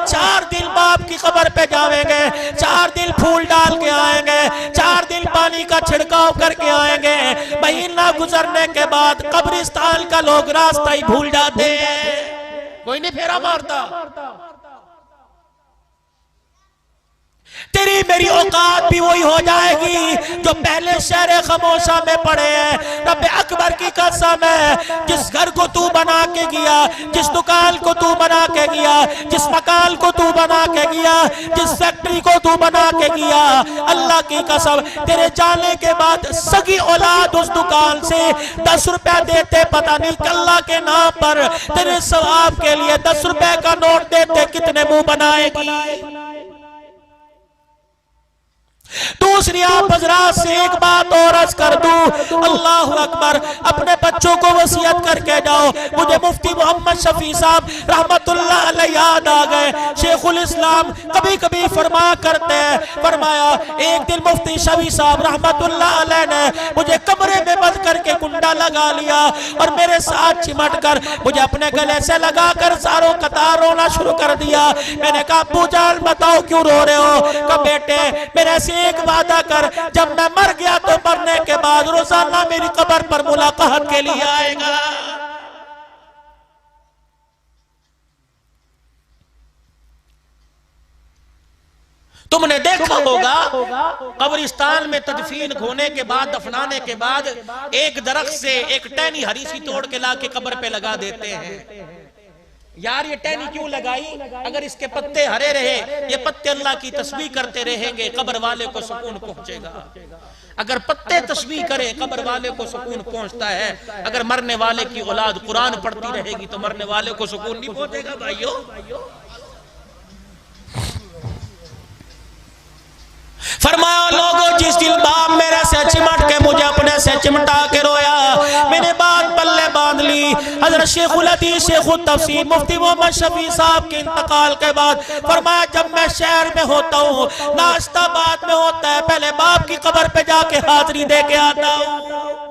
4 दिन बाप की कब्र पे जाएंगे, 4 दिन फूल डाल के आएंगे, 4 दिन पानी का छिड़काव करके आएंगे। महीना गुजरने के बाद कब्रिस्तान का लोग रास्ता ही भूल जाते हैं, कोई नहीं फेरा मारता। तेरी मेरी औकात भी वही हो जाएगी जो पहले शहर खामोशा में पड़े हैं। रब्बे अकबर की कसम है, जिस घर को तू बना के गया, जिस दुकान को तू बना के गया, जिस मकान को तू बना के गया, जिस फैक्ट्री को तू बना के गया, अल्लाह की कसम तेरे जाने के बाद सगी औलाद उस दुकान से 10 रुपया देते, पता नहीं अल्लाह के नाम पर तेरे सवाब के लिए 10 रुपए का नोट देते, कितने मुंह बनाएगी। दूसरी आप हजरात से एक बात और अर्ज कर दूं, अल्लाह अकबर, अपने बच्चों को वसीयत करके जाओ। मुझे मुफ्ती मोहम्मद शफी साहब रहमतुल्लाह अलैह याद आ गए। शेखुल इस्लाम कभी कभी फरमा करते हैं, फरमाया एक दिन मुफ्ती शफी साहब रहमतुल्लाह अलैह ने मुझे कमरे में बंद करके कुंडा लगा लिया और मेरे साथ चिमट कर मुझे अपने गले से लगाकर सारों कतार रोना शुरू कर दिया। मैंने कहा अब्बू जान बताओ क्यों रो रहे हो? कहा बेटे मेरे से एक वादा कर, जब मैं मर गया तो मरने के बाद रोजाना मेरी कब्र पर मुलाकात के लिए आएगा। तुमने देखा होगा कब्रिस्तान में तदफीन होने के बाद, दफनाने के बाद एक दरख्त से एक टहनी हरी सी तोड़ के लाके कब्र पे लगा देते हैं। यार ये टहनी क्यों लगाई? अगर इसके पत्ते हरे रहे, ये पत्ते अल्लाह की तस्बीह करते रहेंगे, कब्र वाले को सुकून पहुंचेगा। अगर पत्ते तस्बीह करे कब्र वाले को सुकून पहुंचता है। अगर मरने वाले की औलाद कुरान पढ़ती रहेगी तो मरने वाले को सुकून नहीं पहुंचेगा। भाइयों फरमाया लोगों, जिस दिन बाप मेरे से चिमट के मुझे अपने से चिमटा के रोया, मैंने बात पल्ले बांध ली। हज़रत शेखुल हदीस शेखुल तफसीर मुफ्ती मोहम्मद शफी साहब के इंतकाल के बाद फरमाया जब मैं शहर में होता हूँ, नाश्ता बाद में होता है, पहले बाप की कब्र पे जाके हाजिरी दे के आता हूँ।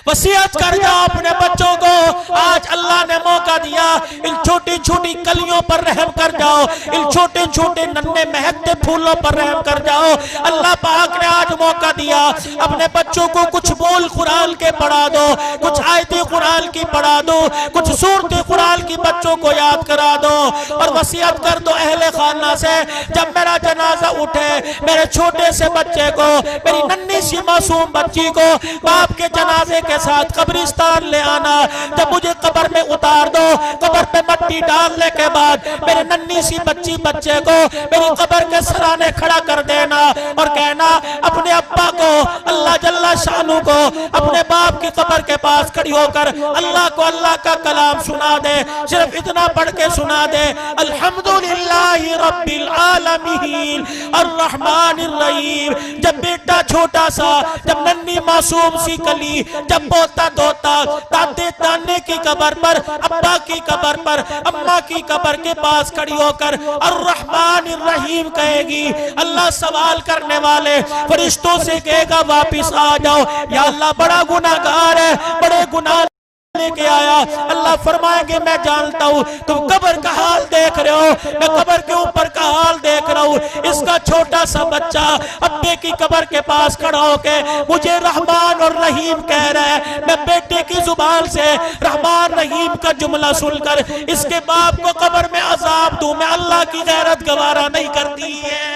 वसीयत कर जाओ अपने बच्चों को, आज अल्लाह ने मौका दिया, इन छोटी छोटी कलियों पर रहम कर जाओ, इन छोटे छोटे नन्हे महकते फूलों पर रहम कर जाओ। अल्लाह पाक ने आज मौका दिया, अपने बच्चों को कुछ बोल कुरान के पढ़ा दो, कुछ आयतें कुरान की पढ़ा दो, कुछ सूरतें कुरान की बच्चों को याद करा दो। और वसीयत कर दो अहले खाना से, जब मेरा जनाजा उठे मेरे छोटे से बच्चे को, मेरी नन्ही सी मासूम बच्ची को बाप के जनाजे के साथ कब्रिस्तान ले आना। जब मुझे कब्र में उतार दो, कब्र पे मट्टी डालने के बाद मेरे नन्ही सी बच्ची बच्चे को मेरी कब्र के सराने खड़ा कर देना और कहना अपने अब्बा को, अल्लाह जल्ला शानू को, अपने बाप की कब्र के पास खड़ी होकर अल्लाह को अल्लाह का कलाम सुना दे। सिर्फ इतना पढ़ के सुना दे, अल्हम्दुलिल्लाहि रब्बिल आलमीन अर्रहमानिर रहीम। जब बेटा छोटा सा, जब नन्ही मासूम सी कली, जब पोता धोता दादे दाने की कब्र पर, अब्बा की कब्र पर, अम्मा की कब्र के पास खड़ी होकर अर्रहमानिर रहीम कहेगी, अल्लाह सवाल करने वाले फरिश्तों से कहेगा वापिस आ जाओ, या अल्लाह बड़ा गुनाहगार है, बड़े गुनाह लेके आया। अल्लाह फरमाएंगे मैं जानता हूँ तुम कब्र का हाल देख रहे हो, मैं कब्र के ऊपर का हाल देख रहा हूँ। इसका छोटा सा बच्चा अब्बे की कब्र के पास खड़ा होके मुझे रहमान और रहीम कह रहा है। मैं बेटे की जुबान से रहमान रहीम का जुमला सुनकर इसके बाप को कब्र में अजाब दूं, मैं अल्लाह की गैरत गवारा नहीं करती है।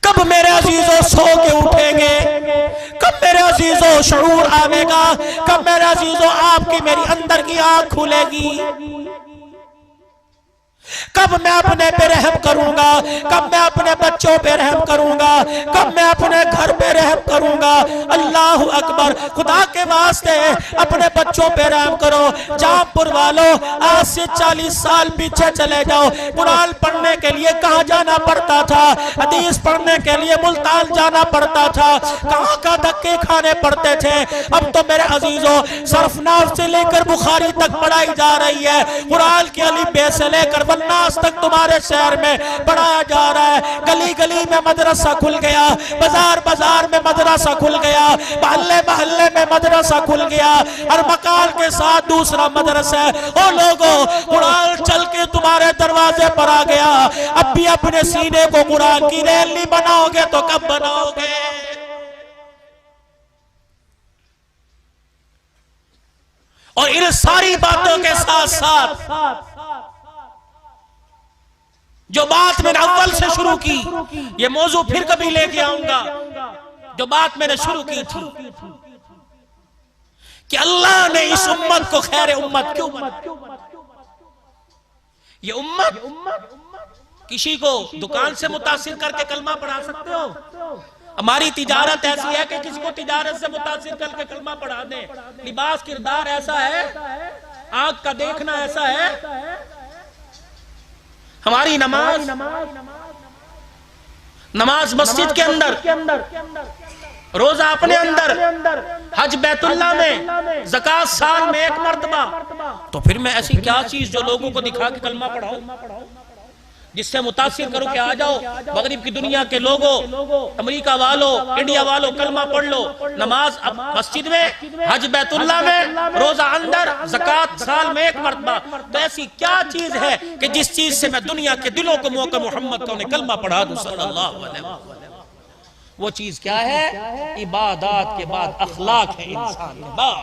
कब मेरे अजीजों सो के उठेंगे? कब मेरे अजीजों शऊर आवेगा? कब मेरे अजीजों आपकी मेरी अंदर की आंख खुलेगी? कब मैं अपने पे रहम करूंगा? कब मैं अपने बच्चों पे रहम करूंगा? कब मैं अपने घर पे रहम करूंगा? अल्लाह अकबर, खुदा के वास्ते अपने बच्चों पे रहम करो। जामपुर वालों, आज से 40 साल पीछे चले जाओ, कुरान पढ़ने के लिए कहाँ जाना पड़ता था, हदीस पढ़ने के लिए मुल्तान जाना पड़ता था, कहाँ का धक्के खाने पड़ते थे। अब तो मेरे अजीजों सरफनाफ से लेकर बुखारी तक पढ़ाई जा रही है, कुरान के अलिफ बे से लेकर वन्नास नमाज तक तुम्हारे शहर में पढ़ाया जा रहा है। गली गली में मदरसा खुल गया, बाजार बाजार में मदरसा खुल गया, मोहल्ले मोहल्ले में मदरसा खुल गया, हर मकान के साथ दूसरा मदरसा है। ओ लोगों, कुरान चल के तुम्हारे दरवाजे पर आ गया, अब भी अपने सीने को कुरान की रेल नहीं बनाओगे तो कब बनाओगे? और इन सारी बातों के साथ साथ जो बात मैंने अव्वल से शुरू की, ये मौजू फिर कभी लेके आऊंगा, जो बात मैंने शुरू की थी कि अल्लाह ने इस उम्मत को खैर उम्मत क्यों बनाया। ये उम्मत किसी को दुकान से मुतासिर करके कलमा पढ़ा सकते हो? हमारी तिजारत ऐसी है कि किसी को तिजारत से मुतासिर करके कलमा पढ़ा दें। लिबास किरदार ऐसा है, आंख का देखना ऐसा है। हमारी नमाज मस्जिद के अंदर, रोजा अपने अंदर, हज बैतुल्लाह में, ज़कात साल में एक मर्तबा। तो फिर मैं ऐसी क्या चीज जो लोगों को दिखा के कलमा पढ़ाऊं, जिससे मुतासिर करो कि आ जाओ मगरिब की दुनिया के लोगों, अमेरिका वालों, इंडिया वालों, कलमा पढ़ लो। नमाज मस्जिद में, हज बैतुल्लाह में, रोजा अंदर, ज़कात साल में एक मर्तबा। तो ऐसी क्या चीज है कि जिस चीज से मैं दुनिया के दिलों को मौका मोहम्मद का उन्हें कलमा पढ़ा दूं सल्लल्लाहु अलैहि वसल्लम। वो चीज क्या है? इबादत के बाद अखलाक है इंसान के बाद।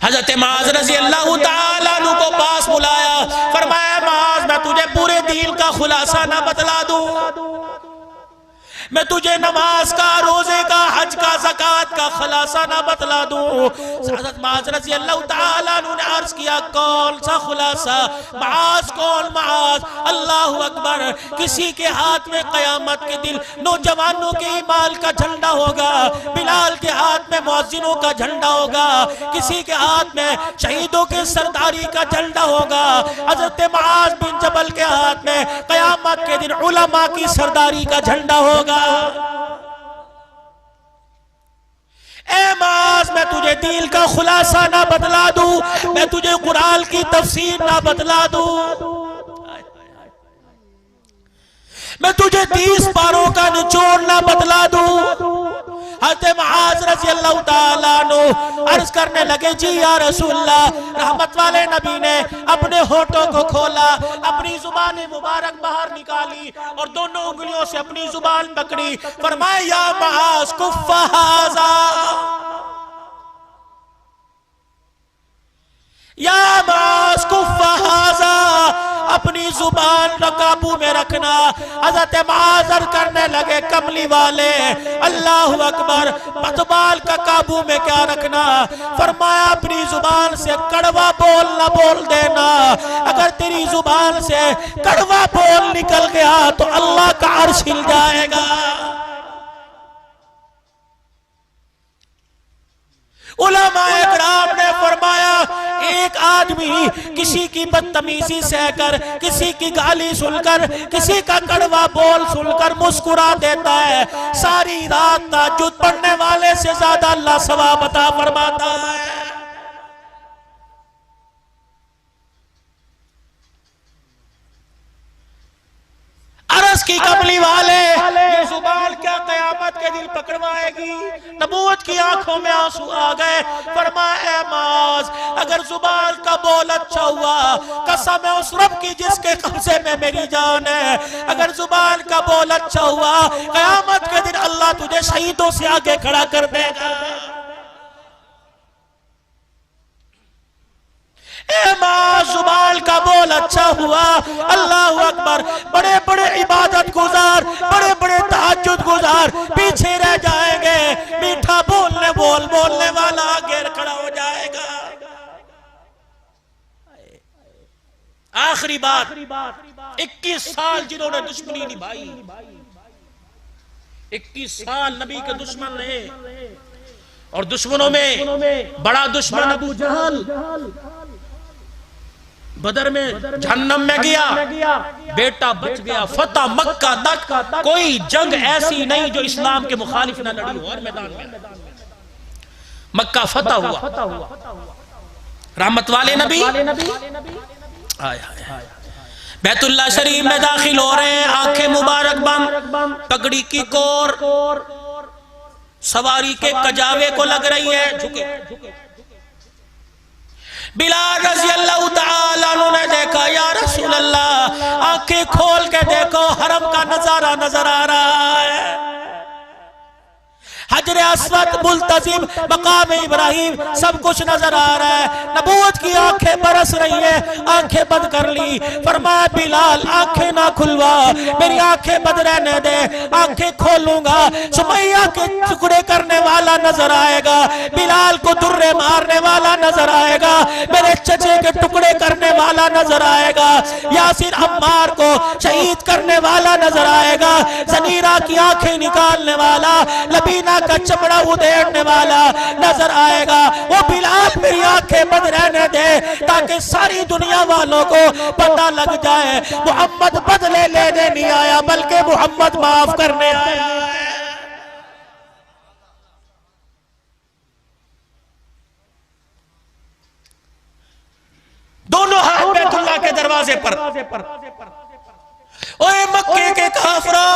हजरत माज रज़ी अल्लाह ताला अन्हु को पास बुलाया, फरमाया माज मैं तुझे पूरे दीन का खुलासा ना बतला दूं, मैं तुझे नमाज का, रोजे का, हज का, ज़कात का खुलासा ना बतला दूं। हज़रत माज रज़ी अल्लाह ताला अन्हु ने अर्ज किया कौन सा खुलासा? माज कौन? माज अल्लाहु अकबर। किसी के हाथ में क़यामत के दिन नौजवानों के ईमान का झंडा होगा, बिलाल के हाथ में मुअज्जिनों का झंडा होगा, किसी के हाथ में शहीदों के सरदारी का झंडा होगा। हज़रत माज बिन जबल के हाथ में क़यामत के दिन उलमा की सरदारी का झंडा होगा। ए माज मैं तुझे दीन का खुलासा ना बतला दूं, मैं तुझे कुरान की तफसीर ना बतला दूं, मैं तुझे 30 पारों का निचोड़ ना बतला दूं। हज़रत मुआज़ रज़ी अल्लाह ताला अन्हु अर्ज करने लगे जी या रसूलल्लाह। रहमत वाले नबी ने अपने होठों को खोला, अपनी जुबान मुबारक बाहर निकाली और दोनों उंगलियों से अपनी जुबान पकड़ी। फरमाया या मुआज़ कुफ़्फ़ा हाज़ा, या मुआज़ कुफ़्फ़ा हाज़ा, अपनी जुबान काबू में रखना। हज़रत मुआज़ करने लगे कमली वाले अल्लाहु अकबर, पतबाल का काबू में क्या रखना? फरमाया अपनी जुबान से कड़वा बोल न बोल देना। अगर तेरी जुबान से कड़वा बोल निकल गया तो अल्लाह का अर्श हिल जाएगा। उलमाए किराम ने फरमाया एक आदमी किसी की बदतमीजी सहकर, किसी की गाली सुनकर, किसी का कड़वा बोल सुनकर मुस्कुरा देता है, सारी रात तहज्जुद पढ़ने वाले से ज्यादा अल्लाह सवाब अता फरमाता है। अरस की कमली वाले ये जुबान क्या कयामत के दिन पकड़वाएगी? नबूवत की आंखों में आंसू आ गए। फरमाया माज अगर जुबान का बोल अच्छा हुआ, कसम है उस रब की जिसके कब्जे में मेरी जान है, अगर जुबान का बोल अच्छा हुआ कयामत के दिन अल्लाह तुझे शहीदों से आगे खड़ा कर देगा। जुबान का बोल अच्छा हुआ, अल्लाह अकबर, बड़े बड़े इबादत गुजार, बड़े बड़े तहज्जुद गुजार पीछे रह जाएंगे। मीठा बोलने वाला आगे खड़ा हो जाएगा। आखिरी बात, 21 साल जिन्होंने दुश्मनी निभाई, 21 साल नबी के दुश्मन रहे, और दुश्मनों में बड़ा दुश्मन अबू जहल बदर में जहन्नम में गया, बेटा बच गया। फतह मक्का तक कोई जंग ऐसी नहीं जो इस्लाम के मुखालिफ न लड़ी हो। हर मैदान में मक्का फतह हुआ। रहमत वाले नबी बैतुल्लाह शरीफ में दाखिल हो रहे हैं, आंखें मुबारक बंद, पगड़ी की कोर सवारी के कजावे को लग रही है, झुके। बिलाल रज़ी अल्लाह तआला अन्हु ने देखा, या रसूल अल्लाह, आंखें खोल के देखो, हरम का नजारा नजर आ रहा है। हजर अस्वद, मुल्तजिम, मकाम इब्राहिम, सब कुछ नजर आ रहा है। नबूवत की आंखें बरस रही है, आंखें बंद कर ली। फरमाया बिलाल आंखें ना खुलवा, मेरी आंखें बंद रहने दे, आंखें खोलूंगा सुमैया के टुकड़े करने वाला नजर आएगा, बिलाल को दुर्रे मारने वाला नजर आएगा, मेरे चचे के टुकड़े करने वाला नजर आएगा, यासिर अम्मार को शहीद करने वाला नजर आएगा, जनीरा की आंखें निकालने वाला, लबीना का चमड़ा उधेड़ने वाला नजर आएगा। वो बिलाल मेरी आंखें बंद रहने दे ताकि सारी दुनिया वालों को पता लग जाए मोहम्मद बदले लेने नहीं आया बल्कि मोहम्मद माफ करने आया है। दोनों हाथ बैतुल्लाह के दरवाजे पर। ओए मक्के के काफिरों,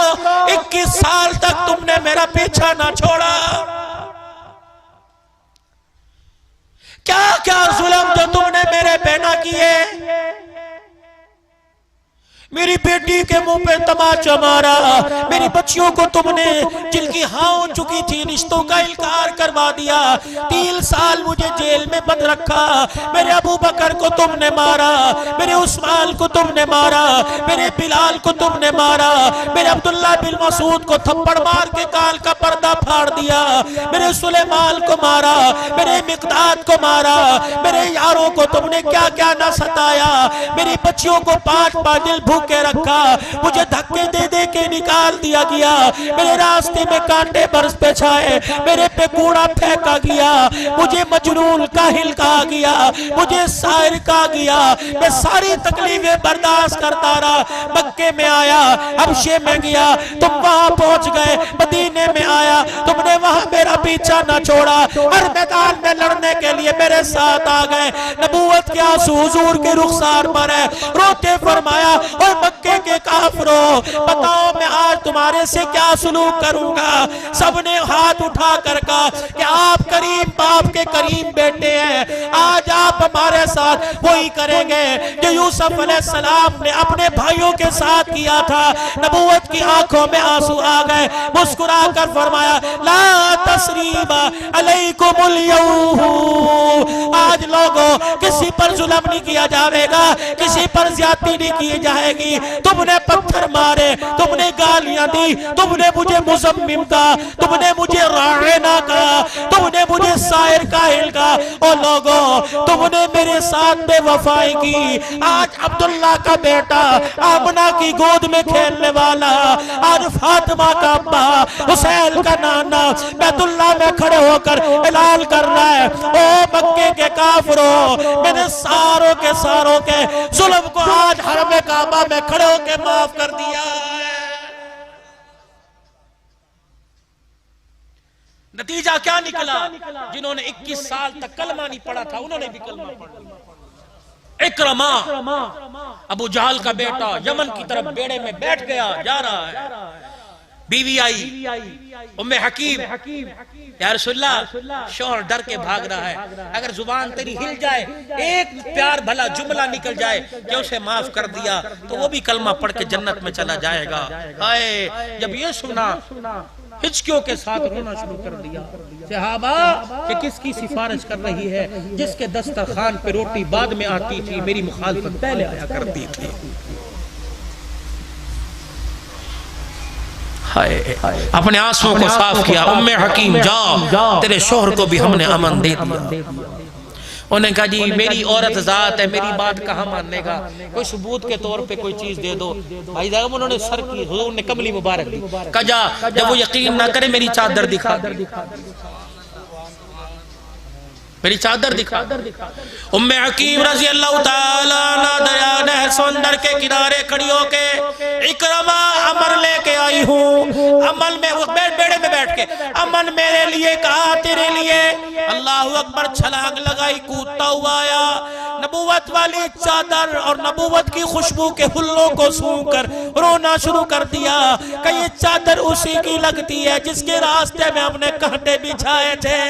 21 साल तक तुमने मेरा पीछा ना छोड़ा, क्या क्या जुल्म जो तुमने मेरे पे ना किए, मेरी बेटी के मुंह पे तमाचा मारा, मेरी बच्चियों को तुमने जिनकी हाँ हो चुकी थी रिश्तों का इनकार करवा दिया, 3 साल मुझे जेल में बंद रखा, मेरे अबू बकर को तुमने मारा, मेरे उस्मान को तुमने मारा, मेरे बिलाल को तुमने मारा, मेरे अब्दुल्ला बिन मसूद को थप्पड़ मार के काल का पर्दा फाड़ दिया, मेरे सुलेमान को मारा, मेरे मिकदाद को मारा, मेरे यारों को तुमने क्या क्या ना सताया, मेरी बच्चियों को 5 दिन भूख के रखा, मुझे धक्के दे दे के निकाल दिया गया, मेरे रास्ते में कांटे बरस पे छाए, मेरे पे कूड़ा फेंका गया, मुझे मजनून काहिल कहा गया, मुझे शायर कहा गया, मैं सारी तकलीफें बर्दाश्त करता रहा। मक्के में आया, हबशे में गया, तुम वहां पहुंच गए, मदीने में आया, तुमने वहां मेरा पीछा ना छोड़ा, हर मैदान में लड़ने के लिए मेरे साथ आ गए। नबूवत के आंसू हुजूर के रुखसार पर है, रोते फरमाया और मक्के के काफिरों बताओ मैं आज तुम्हारे से क्या सुलूक करूंगा। सबने हाथ उठा कर कहा कि आप करीम बाप के करीम बेटे हैं, आज आप हमारे साथ वही करेंगे जो यूसुफ अलैहिस्सलाम ने अपने भाइयों के साथ किया था। नबूवत की आंखों में आंसू आ गए, मुस्कुरा कर फरमाया ला तसरीबा अलैकुमुल यौम, आज लोगों किसी पर जुल्म नहीं किया जाएगा, किसी पर ज्यादती नहीं की जाएगी। तुमने पत्थर मारे, तुमने गालियां दी, तुमने मुझे मुज़म्मिम कहा, तुमने मुझे राग़िना कहा, तुमने मुझे शायर काहिल कहा, ओ लोगों तुमने मेरे साथ बेवफाई की। आज अब्दुल्ला का बेटा आमना की गोद में खेलने वाला, आज फातिमा का अब्बा, हुसैन का नाना बैतुल्लाह में खड़े होकर ऐलान कर रहा है ओ मक्के के काफिरों, मैंने सारों के जुल्म को आज हरम काबा में खड़े होकर माफ कर दिया है। नतीजा क्या निकला? जिन्होंने 21 साल तक कलमा नहीं पढ़ा था उन्होंने भी कलमा पढ़ा। इकरमा अबू जहल का बेटा यमन की तरफ बेड़े में बैठ गया, जा रहा है, बीवी आई उम्मे हकीम, या रसूलल्लाह शौहर डर के भाग रहा है, अगर जुबान तेरी हिल जाए, एक प्यार भला जुमला निकल जाए कि उसे माफ कर दिया तो वो भी कलमा पढ़ के जन्नत में चला जाएगा। हाय जब ये सुना हिचकियों के साथ रोना शुरू कर दिया। सहाबा कि किसकी सिफारिश कर रही है, जिसके दस्तरखान पे रोटी बाद में आती थी, मेरी मुखालफत पहले आया करती थी। अपने आंसुओं को साफ किया, उम्मे हकीम जाओ तेरे शोहर को भी हमने अमन दे दिया। उन्होंने कहा जी मेरी औरत जात है, मेरी बात कहाँ मानेगा, कोई सबूत के तौर पे कोई चीज दे दो। भाई साहब उन्होंने सर की, हुजूर ने कमली मुबारक दी, कहा जा जब वो यकीन ना करे मेरी चादर दिखा। मेरी चादर दिखा। उम्मे हकीम रज़ी अल्लाह ताला अन्हा दरिया समंदर के किनारे खड़ी होके इकरमा अमर लेके आई हूँ। अमल में वो बेड़े में बैठ के अमन मेरे लिए कहा तेरे लिए। अल्लाह अकबर, छलांग लगाई, कूदता हुआ आया। नबूवत वाली चादर और नबूवत की खुशबू के हुल्लों को सूंघकर रोना शुरू कर दिया कि ये चादर उसी की लगती है जिसके रास्ते में हमने कांटे बिछाए थे।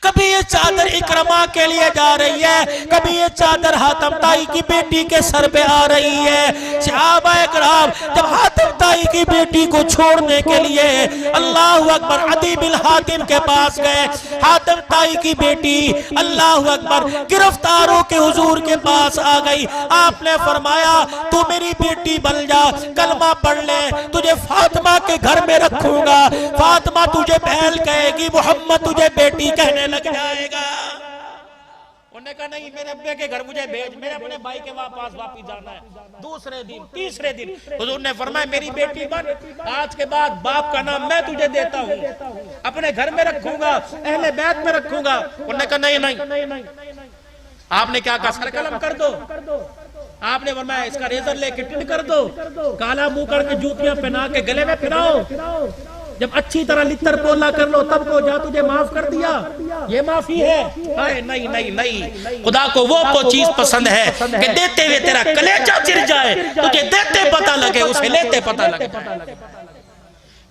कभी ये चादर इकरमा के लिए जा रही है, कभी ये चादर हातिम ताई की बेटी के सर पे आ रही है। सहाबा इकराम जब हातिम ताई की बेटी को छोड़ने के लिए अल्लाह अकबर अदी बिन हातिम के पास गए। हातिम ताई की बेटी अल्लाह अकबर गिरफ्तारों के हुजूर के पास आ गई। आपने फरमाया तू मेरी बेटी बन जा, कलमा पढ़ ले, तुझे फातिमा के घर में रखूंगा। फातिमा तुझे बहन कहेगी, मोहम्मद तुझे बेटी कहने लग जाएगा। उन्होंने कहा नहीं, मेरे अब्बे के घर मुझे भेज, मेरे अपने भाई के पास वापस जाना है। दूसरे दिन तीसरे दिन हुजूर ने फरमाया मेरी बेटी बन, आज के बाद बाप का नाम मैं तुझे देता हूँ, अपने घर में रखूंगा, अहले बैत में रखूंगा। उन्होंने कहा नहीं नहीं। आपने क्या कहा, सर कलम कर दो। आपने फरमाया इसका रेजर लेके टिंड कर दो, काला मुंह करके जूतियां पहना के गले में फिराओ, जब अच्छी तरह लित्तर पोला कर लो तब को जा तुझे माफ कर दिया, ये माफी है। नहीं नहीं नहीं, खुदा को वो चीज पसंद है कि देते हुए तेरा कलेजा चिर जाए, तुझे देते पता लगे, उसे लेते पता लगे।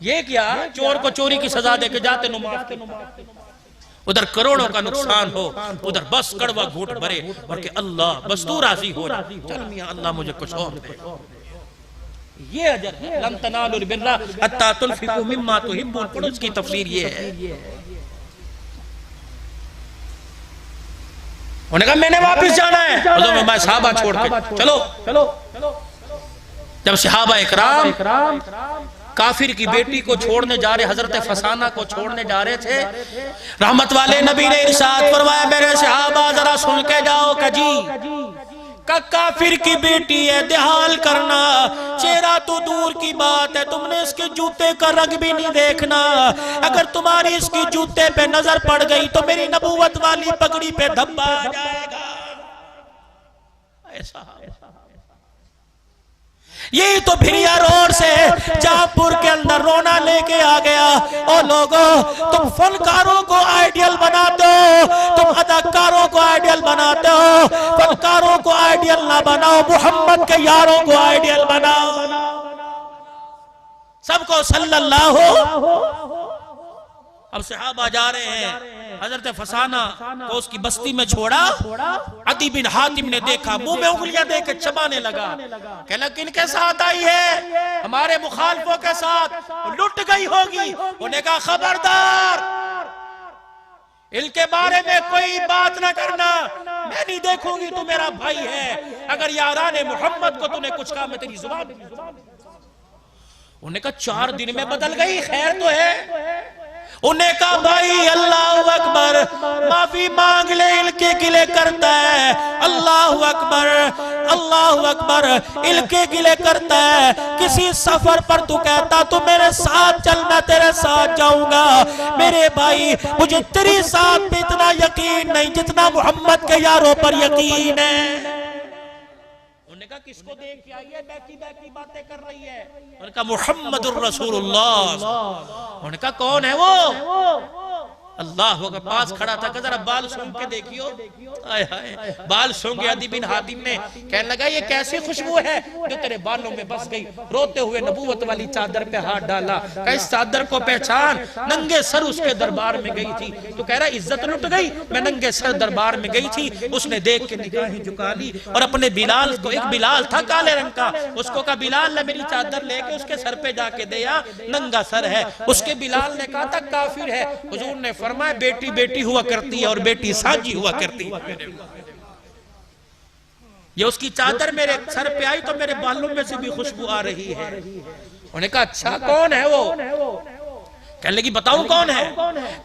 ये क्या, चोर को चोरी की सजा देके जाते नु माफ कर, उधर करोड़ों का नुकसान हो, उधर बस कड़वा घूट भरे और के अल्लाह बस तू राजी हो जा, चल मियां अल्लाह मुझे कुछ और दे। ये अजर है, लन तनालुल बिर्रा हत्ता तुनफिकू मिम्मा तुहिब्बून। पढ़ो उसकी तफसीर ये है। उन्होंने कहा मैंने वापस जाना है, तो मैं सहाबा छोड़ के चलो। जब सहाबा इकराम काफिर की बेटी को छोड़ने जा रहे, हजरत फसाना को छोड़ने जा रहे थे, रहमत वाले नबी ने इरशाद फरमाया मेरे सहाबा जरा सुन के जाओ कजी का काफिर की बेटी है, देहाल करना, चेहरा तो दूर की बात है, तुमने इसके जूते का रंग भी नहीं देखना। अगर तुम्हारी इसकी जूते पे नजर पड़ गई तो मेरी नबूवत वाली पगड़ी पे धब्बा आ जाएगा। ऐसा यही तो भिरिया रोड से जहापुर के अंदर रोना लेके आ गया। ओ लोगों, तुम फनकारों को आइडियल बनाते हो, तुम अदाकारों को आइडियल बनाते हो, फनकारों को आइडियल ना बनाओ, मोहम्मद के यारों को आइडियल बनाओ। सबको सल्लल्लाहु। अब सहाबा जा रहे हैं, हजरत फसाना को उसकी बस्ती में छोड़ा। अदी बिन हातिम ने देखा, मुंह में उंगलियां देकर चबाने लगा, कहला किनके साथ आई है, हमारे मुखालफों के साथ, लुट गई होगी। उन्हें कहा खबरदार, इनके बारे में कोई बात ना करना, मैं नहीं देखूंगी, तू मेरा भाई है, अगर याराने मोहम्मद को तूने कुछ कहा मैं तेरी जुबान। उन्हें कहा 4 दिन में बदल गई, खैर तो है। उन्हें कहा भाई अल्लाह अकबर, माफी मांग ले, इनके गिले करता है, अल्लाह अकबर अल्लाह अकबर, इनके गिले करता है। किसी सफर पर तू कहता तू मेरे साथ चल, मैं तेरे साथ जाऊंगा। मेरे भाई मुझे तेरी साथ पे इतना यकीन नहीं जितना मोहम्मद के यारों पर यकीन है। उन्होंने कहा किसको देख के आई है, बैकी बातें कर रही है। उन्होंने कहा मुहम्मदुर रसूलुल्लाह। उन्होंने कहा कौन है वो? अल्लाह के पास खड़ा था, जरा बाल सूंघ के देखियो। हाय हाय, बाल सूंघे अदी बिन हातिम ने, कहने लगा ये कैसी खुशबू है जो तेरे बालों में बस गई। रोते हुए नबूवत वाली चादर पे हाथ डाला, कहा इस चादर को पहचान, नंगे सर उसके दरबार में गई थी। तो कह रहा इज्जत लुट गई, मैं नंगे सर दरबार में गई थी। उसने देख के निगाहें झुका ली और अपने बिलाल को, एक बिलाल था काले रंग का, उसको कहा बिलाल ने मेरी चादर लेके उसके सर पे जाके दिया, नंगा सर है। उसके बिलाल ने कहा था काफिर है। हुजूर ने फरमाया बेटी बेटी हुआ करती है और बेटी साझी हुआ करती है। ये उसकी चादर मेरे सर पे आई तो मेरे बालों में से भी खुशबू आ रही है। उन्होंने कहा अच्छा कौन है वो? कहने लगी बताऊं कौन है?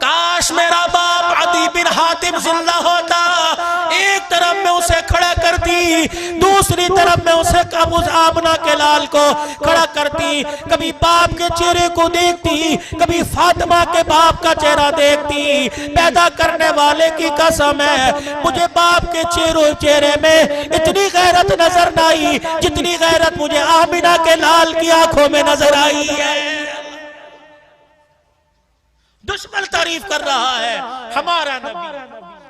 काश मेरा बाप अदी बिन हातिम जिंदा होता, एक तरफ में उसे खड़ा करती, दूसरी तरफ में उसे उस आमना के लाल को खड़ा करती। कभी बाप के चेहरे को देखती, कभी फातिमा के बाप का चेहरा देखती। पैदा करने वाले की कसम है, मुझे बाप के चेहरे में इतनी गैरत नजर न आई जितनी गैरत मुझे आमिना के लाल की आंखों में नजर आई है। दुश्मन तारीफ कर रहा है हमारा नबी,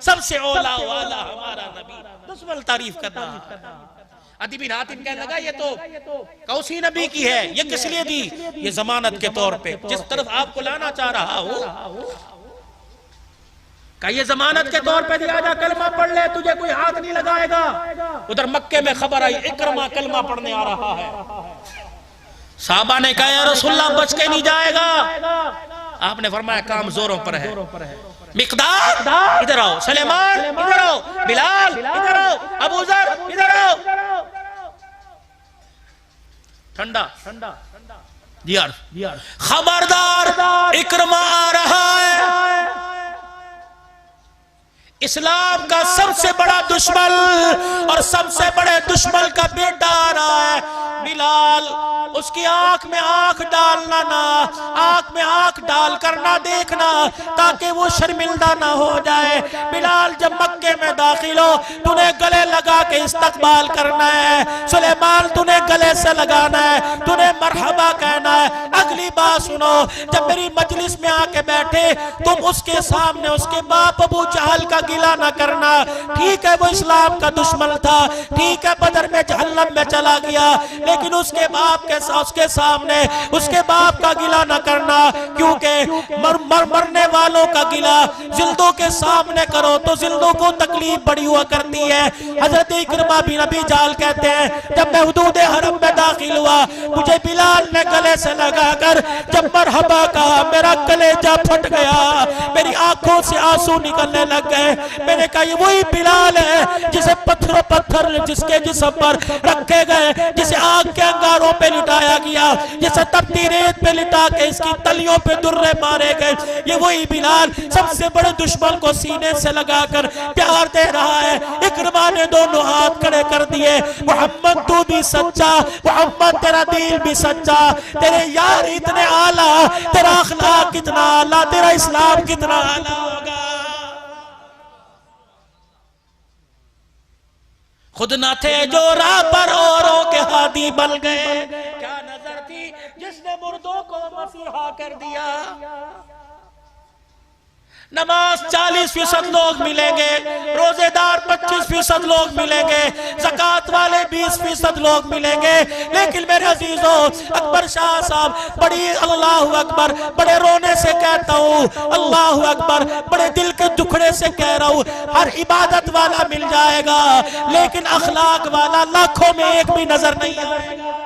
सबसे औला वाला हमारा नबी, दुश्मन तारीफ कर रहा है। अदी बिन हातिम कहने लगा ये तो कौसी नबी की है, ये किस लिए दी? ये जमानत के तौर पे, जिस तरफ आपको लाना चाह रहा हो का ये जमानत के तौर पे दिया जा, कलमा पढ़ ले, तुझे कोई हाथ नहीं लगाएगा। उधर मक्के में खबर आई इकरमा कलमा पढ़ने आ रहा है। साहबा ने कहा या रसूलल्लाह बच के नहीं जाएगा। आपने फरमाया काम जोरों पर है। मिक़दाद इधर आओ, सलेमान इधर आओ, बिलाल इधर आओ, अबू ज़र इधर आओ। ठंडा खबरदार इकरमा आ रहा है। इस्लाम का सबसे बड़ा दुश्मन और सबसे बड़े दुश्मन का बेटा आ रहा है बिलाल। उसकी आंख में आंख डालना ना, आंख में आंख डाल कर ना देखना ताकि वो शर्मिंदा ना हो जाए। बिलाल जब मक्के में दाखिल हो तूने गले लगा के इस्तकबाल करना है। सुलेमान तूने गले से लगाना है, तूने मरहबा कहना है। अगली बात सुनो, जब मेरी मजलिस में आके बैठे तुम उसके सामने उसके बाप अबू जहल का गिला ना करना। ठीक है वो इस्लाम का दुश्मन था, ठीक है बदर में जहन्नम में चला गया, लेकिन उसके बाप के उसके सामने उसके बाप का गिला न करना, क्योंकि मरने वालों का गिला जिल्दों के सामने करो तो जिल्दों को तकलीफ बड़ी हुआ करती है। हजरत इकरमा बिन अबी जाल कहते हैं जब मैं हुदूद हरम में दाखिल हुआ मुझे बिलाल ने गले से लगाकर जब मरहबा कहा मेरा कलेजा फट गया, मेरी आंखों से आंसू निकलने लग गए। मैंने कहा ये वही बिलाल है जिसे पत्थर जिसके जिस्म पर रखे गए, जिसे आग के अंगारों पे लिटाया गया, जिसे तपती रेत पे लिटा के इसकी तलियों पे दुर्रे मारे गए। ये वही बिलाल सबसे बड़े दुश्मन को सीने से लगाकर प्यार दे रहा है। इकरमा ने दोनों हाथ खड़े कर दिए, मोहम्मद तू भी सच्चा, मोहम्मद तेरा दिल भी सच्चा, तेरे यार इतने आला, तेरा अखलाक कितना आला, तेरा इस्लाम कितना आला होगा। खुद न थे जो राह पर औरों के हादी बन गए, क्या नजर थी जिसने मुर्दों को मसीहा कर दिया। नमाज 40% लोग मिलेंगे, रोजेदार 25% लोग मिलेंगे, ज़कात वाले 20% लोग मिलेंगे, लेकिन मेरे अजीजों अकबर शाह साहब बड़ी अल्लाह अकबर बड़े रोने से कहता हूँ, अल्लाह अकबर बड़े दिल के दुखड़े से कह रहा हूँ, हर इबादत वाला मिल जाएगा लेकिन अखलाक वाला लाखों में एक भी नजर नहीं आएगा।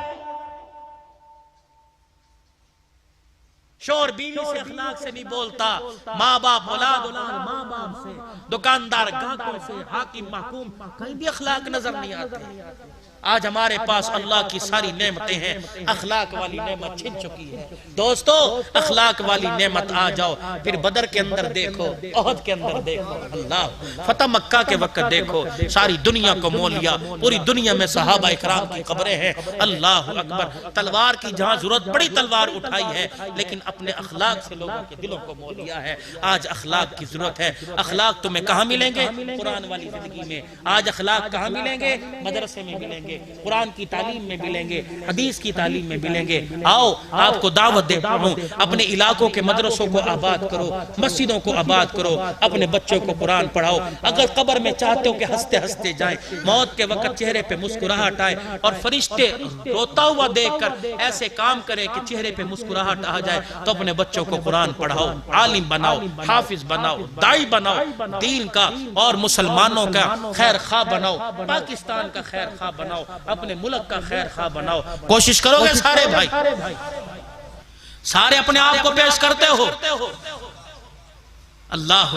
शोर बीवी से अखलाक से नहीं बोलता, माँ बाप औलाद माँ बाप से, दुकानदार ग्राहकों से, हाकिम महकूम कहीं भी अखलाक नजर नहीं आते। आज हमारे पास अल्लाह की सारी नेमतें हैं, अखलाक वाली नेमत छिन चुकी है। दोस्तों अखलाक वाली नेमत आ जाओ, फिर बदर के अंदर देखो, ओहद के अंदर देखो, अल्लाह फतह मक्का के वक्त देखो, सारी दुनिया को मोल लिया, पूरी दुनिया में सहाबा इकराम की कब्रें हैं। अल्लाह अकबर, तलवार की जहां जरूरत बड़ी तलवार उठाई है, लेकिन अपने अखलाक से लोगों के दिलों को मोल लिया है। आज अखलाक की जरूरत है। अखलाक तुम्हें कहाँ मिलेंगे? कुरान वाली जिंदगी में। आज अखलाक कहाँ मिलेंगे? मदरसे में मिलेंगे, कुरान की तालीम में मिलेंगे, हदीस की तालीम में मिलेंगे। आओ आपको दावत देता हूँ, अपने इलाकों के मदरसों को आबाद करो, मस्जिदों को आबाद करो, अपने बच्चों को कुरान पढ़ाओ। अगर कब्र में चाहते हो कि हंसते हंसते जाए, मौत के वक्त चेहरे पे मुस्कुराहट आए और फरिश्ते रोता हुआ देखकर ऐसे काम करे कि चेहरे पे मुस्कुराहट आ जाए, तो अपने बच्चों को कुरान पढ़ाओ, आलिम बनाओ, हाफिज बनाओ, दाई बनाओ, दीन का और मुसलमानों का खैर खा बनाओ, पाकिस्तान का खैर खा बनाओ, अपने मुल्क का खैर खा बनाओ। कोशिश करोगे सारे भाई? सारे अपने आप को पेश करते हो। अल्लाह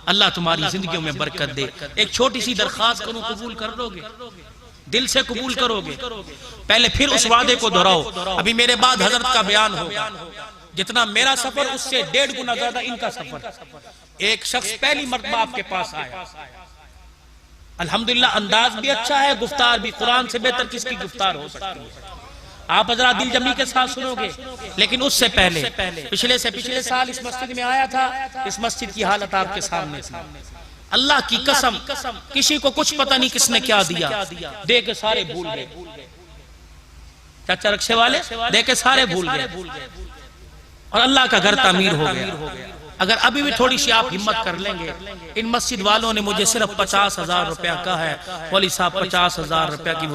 अल्लाह तुम्हारी जिंदगियों में बरकत दे। एक छोटी सी दरखास्त करूं, कबूल कर लोगे? दिल से कबूल करोगे? पहले फिर उस वादे को दोहराओ। अभी मेरे बाद हजरत का बयान होगा। जितना मेरा सफर उससे 1.5 गुना ज्यादा इनका सफर। एक शख्स पहली मर्तबा आपके पास आया, अल्हम्दुलिल्लाह अंदाज भी अच्छा है, गुफ्तार भी कुरान से बेहतर किसकी गुफ्तार हो सकती है। आप जरा दिल जमी के साथ सुनोगे। लेकिन उससे पहले पिछले साल इस मस्जिद में आया था, इस मस्जिद की हालत आपके सामने थी। अल्लाह की कसम किसी को कुछ पता नहीं किसने क्या दिया, दे के सारे भूल गए। चाचा रक्षे वाले दे के सारे भूल गए और अल्लाह का घर तामीर हो गया। अगर अभी भी थोड़ी सी आप हिम्मत कर लेंगे, इन मस्जिद वालों ने मुझे सिर्फ 50,000 रुपया कहा है, मौलवी साहब 50,000 रुपया की